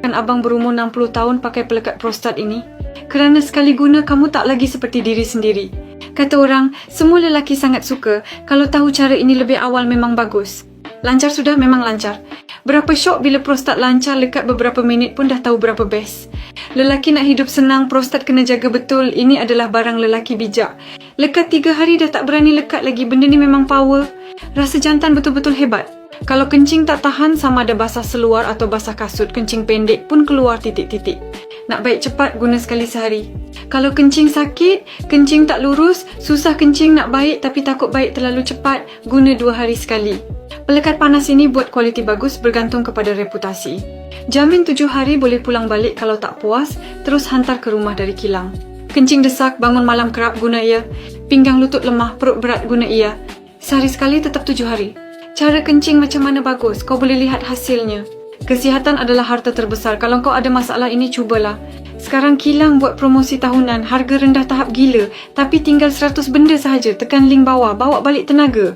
Kan abang berumur 60 tahun pakai pelekat prostat ini? Kerana sekali guna kamu tak lagi seperti diri sendiri. Kata orang, semua lelaki sangat suka kalau tahu cara ini lebih awal memang bagus. Lancar sudah memang lancar. Berapa syok bila prostat lancar lekat beberapa minit pun dah tahu berapa best. Lelaki nak hidup senang, prostat kena jaga betul. Ini adalah barang lelaki bijak. Lekat 3 hari dah tak berani lekat lagi. Benda ni memang power. Rasa jantan betul-betul hebat. Kalau kencing tak tahan sama ada basah seluar atau basah kasut, kencing pendek pun keluar titik-titik. Nak baik cepat, guna sekali sehari. Kalau kencing sakit, kencing tak lurus, susah kencing nak baik tapi takut baik terlalu cepat, guna 2 hari sekali. Pelekat panas ini buat kualiti bagus bergantung kepada reputasi. Jamin 7 hari boleh pulang balik kalau tak puas, terus hantar ke rumah dari kilang. Kencing desak, bangun malam kerap, guna ia. Pinggang lutut lemah, perut berat, guna ia. Sehari sekali tetap 7 hari. Cara kencing macam mana bagus, kau boleh lihat hasilnya. Kesihatan adalah harta terbesar. Kalau kau ada masalah ini, cubalah. Sekarang kilang buat promosi tahunan, harga rendah tahap gila. Tapi tinggal 100 benda sahaja. Tekan link bawah, bawa balik tenaga.